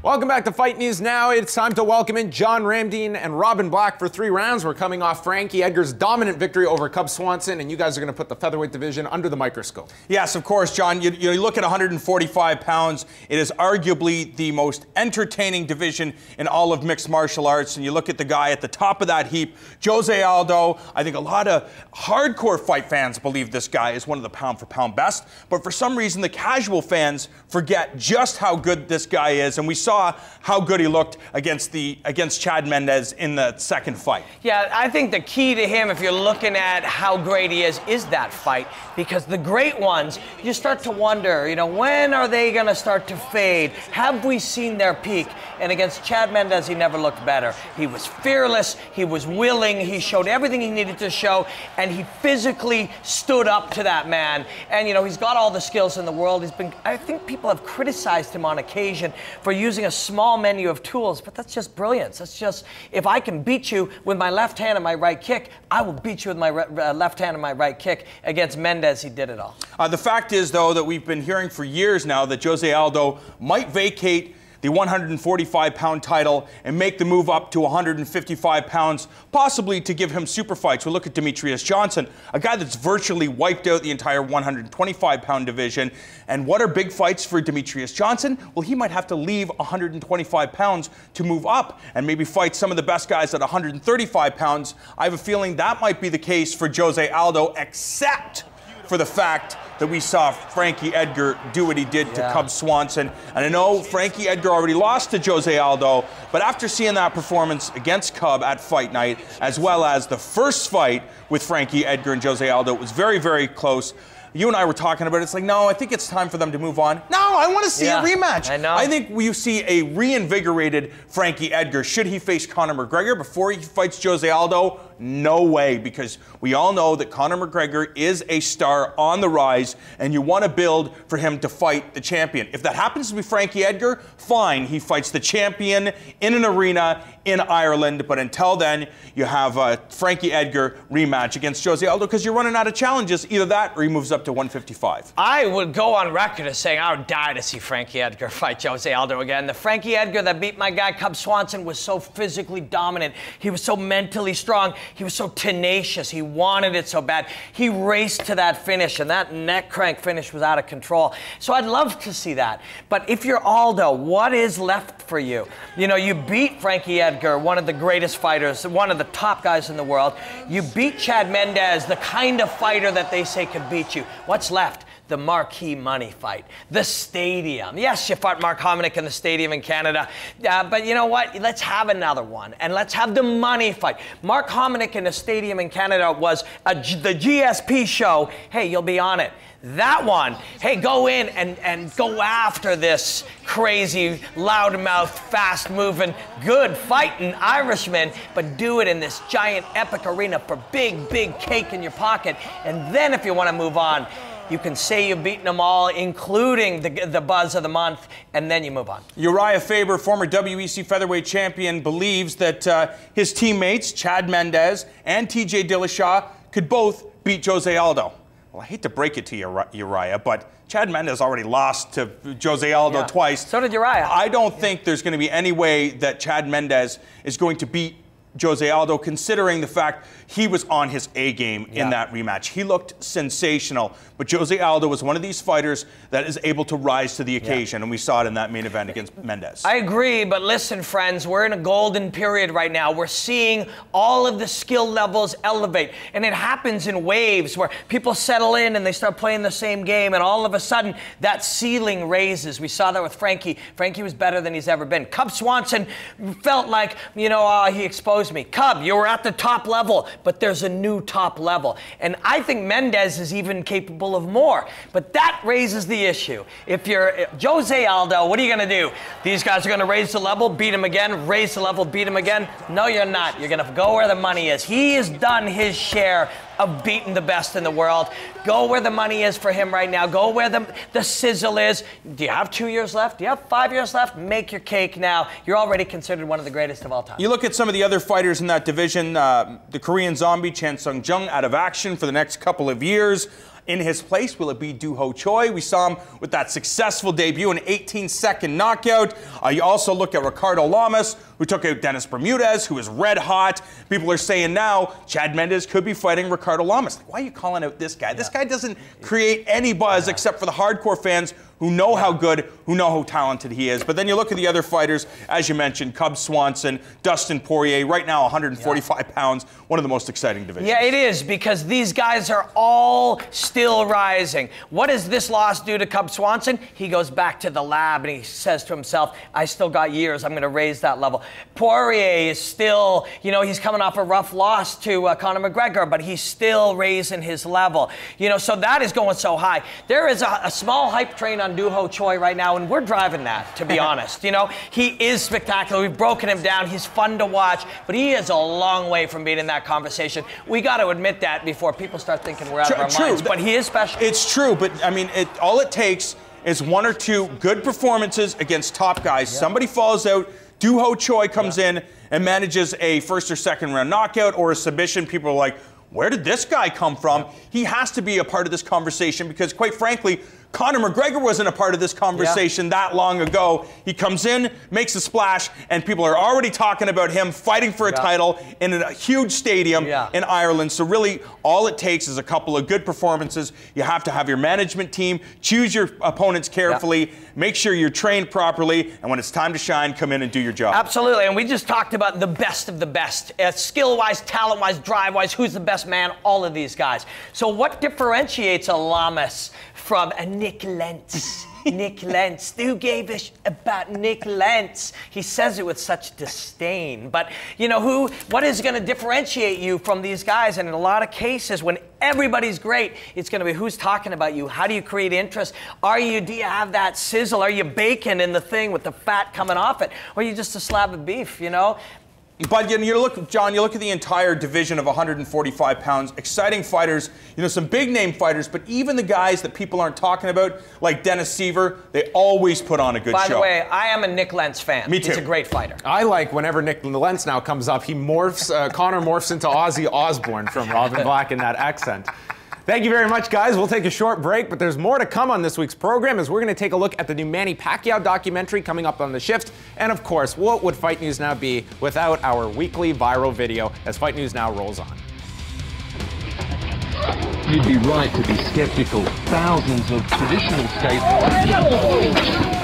Welcome back to Fight News Now. It's time to welcome in John Ramdeen and Robin Black for 3 rounds. We're coming off Frankie Edgar's dominant victory over Cub Swanson, and you guys are going to put the featherweight division under the microscope. Yes, of course, John. You look at 145 pounds. It is arguably the most entertaining division in all of mixed martial arts. And you look at the guy at the top of that heap, Jose Aldo. I think a lot of hardcore fight fans believe this guy is one of the pound-for-pound best. But for some reason, the casual fans forget just how good this guy is. And we saw how good he looked against Chad Mendes in the second fight. Yeah, I think the key to him, if you're looking at how great he is that fight. Because the great ones, you start to wonder, when are they going to start to fade? Have we seen their peak? And against Chad Mendes, he never looked better. He was fearless, he was willing, he showed everything he needed to show, and he physically stood up to that man. And he's got all the skills in the world. I think people have criticized him on occasion for using a small menu of tools, but that's just brilliance. That's just, if I can beat you with my left hand and my right kick, I will beat you with my left hand and my right kick. Against Mendes, he did it all. The fact is, though, that we've been hearing for years now that Jose Aldo might vacate the 145-pound title and make the move up to 155 pounds, possibly to give him super fights. We look at Demetrious Johnson, a guy that's virtually wiped out the entire 125-pound division. And what are big fights for Demetrious Johnson? Well, he might have to leave 125 pounds to move up and maybe fight some of the best guys at 135 pounds. I have a feeling that might be the case for Jose Aldo, except for the fact that we saw Frankie Edgar do what he did to Cub Swanson. And I know Frankie Edgar already lost to Jose Aldo, but after seeing that performance against Cub at Fight Night, as well as the first fight with Frankie Edgar and Jose Aldo, it was very, very close. You and I were talking about it. It's like, no, I think it's time for them to move on. No, I want to see a rematch. I know. I think we see a reinvigorated Frankie Edgar. Should he face Conor McGregor before he fights Jose Aldo? No way, because we all know that Conor McGregor is a star on the rise, and you want to build for him to fight the champion. If that happens to be Frankie Edgar, fine. He fights the champion in an arena in Ireland, but until then, you have a Frankie Edgar rematch against Jose Aldo because you're running out of challenges. Either that or he moves up to 155. I would go on record as saying I would die to see Frankie Edgar fight Jose Aldo again. The Frankie Edgar that beat my guy Cub Swanson was so physically dominant. He was so mentally strong. He was so tenacious. He wanted it so bad. He raced to that finish, and that neck crank finish was out of control. So I'd love to see that. But if you're Aldo, what is left for you? You beat Frankie Edgar, one of the greatest fighters, one of the top guys in the world. You beat Chad Mendes, the kind of fighter that they say could beat you. What's left? The marquee money fight, the stadium. Yes, you fought Mark Hominick in the stadium in Canada, but you know what? Let's have another one, and let's have the money fight. Mark Hominick in the stadium in Canada was the GSP show. Hey, you'll be on it. That one, hey, go in and go after this crazy, loudmouth, fast-moving, good fighting Irishman, but do it in this giant epic arena for big, big cake in your pocket. And then if you want to move on, you can say you've beaten them all, including the buzz of the month, and then you move on. Uriah Faber, former WEC featherweight champion, believes that his teammates, Chad Mendes and TJ Dillashaw, could both beat Jose Aldo. Well, I hate to break it to you, Uriah, but Chad Mendes already lost to Jose Aldo twice. So did Uriah. I don't think there's going to be any way that Chad Mendes is going to beat Jose Aldo, considering the fact he was on his A game in that rematch. He looked sensational, but Jose Aldo was one of these fighters that is able to rise to the occasion, and we saw it in that main event against Mendes. I agree, but listen, friends, we're in a golden period right now. We're seeing all of the skill levels elevate, and it happens in waves where people settle in and they start playing the same game, and all of a sudden, that ceiling raises. We saw that with Frankie. Frankie was better than he's ever been. Cub Swanson felt like, he exposed me. Cub, you were at the top level, but there's a new top level. And I think Mendes is even capable of more. But that raises the issue. If you're Jose Aldo, what are you going to do? These guys are going to raise the level, beat him again, raise the level, beat him again? No, you're not. You're going to go where the money is. He has done his share of beating the best in the world. Go where the money is for him right now. Go where the sizzle is. Do you have 2 years left? Do you have 5 years left? Make your cake now. You're already considered one of the greatest of all time. You look at some of the other fighters in that division, the Korean Zombie, Chan Sung Jung, out of action for the next couple of years. in his place? Will it be Doo Ho Choi? We saw him with that successful debut, an 18-second knockout. You also look at Ricardo Lamas, who took out Dennis Bermudez, who is red hot. People are saying now Chad Mendes could be fighting Ricardo Lamas. Like, why are you calling out this guy? This guy doesn't create any buzz except for the hardcore fans who know how good, who know how talented he is. But then you look at the other fighters, as you mentioned, Cub Swanson, Dustin Poirier, right now 145 pounds, one of the most exciting divisions. Yeah, it is, because these guys are all still rising. What does this loss do to Cub Swanson? He goes back to the lab and he says to himself, I still got years, I'm gonna raise that level. Poirier is still, you know, he's coming off a rough loss to Conor McGregor, but he's still raising his level. You know, so that is going so high. There is a small hype train on Doo Ho Choi right now, and we're driving that, to be honest. You know, he is spectacular. We've broken him down. He's fun to watch, but he is a long way from being in that conversation. We got to admit that before people start thinking we're out of our minds. But he is special. It's true, but I mean, all it takes is one or two good performances against top guys. Yep. Somebody falls out. Doo Ho Choi comes in and manages a first or second round knockout or a submission. People are like, where did this guy come from? He has to be a part of this conversation because, quite frankly, Conor McGregor wasn't a part of this conversation that long ago. He comes in, makes a splash, and people are already talking about him fighting for a title in a huge stadium in Ireland. So really, all it takes is a couple of good performances. You have to have your management team, choose your opponents carefully, make sure you're trained properly, and when it's time to shine, come in and do your job. Absolutely, and we just talked about the best of the best. Skill-wise, talent-wise, drive-wise, who's the best man? All of these guys. So what differentiates a Lamas from a Nick Lentz? Nick Lentz. Who gave a about Nick Lentz? He says it with such disdain. But, you know, what is going to differentiate you from these guys? And in a lot of cases, when everybody's great, it's going to be who's talking about you. How do you create interest? Do you have that sizzle? Are you bacon in the thing with the fat coming off it? Or are you just a slab of beef, you know? But you look, John, you look at the entire division of 145 pounds, exciting fighters, you know, some big name fighters, but even the guys that people aren't talking about, like Dennis Seaver, they always put on a good show. By the way, I am a Nick Lentz fan. Me too. He's a great fighter. I like whenever Nick Lentz now comes up, he morphs, Conor morphs into Ozzy Osbourne from Robin Black in that accent. Thank you very much, guys. We'll take a short break, but there's more to come on this week's program as we're going to take a look at the new Manny Pacquiao documentary coming up on The Shift. And of course, what would Fight News Now be without our weekly viral video as Fight News Now rolls on? You'd be right to be skeptical. Thousands of traditional skateboarders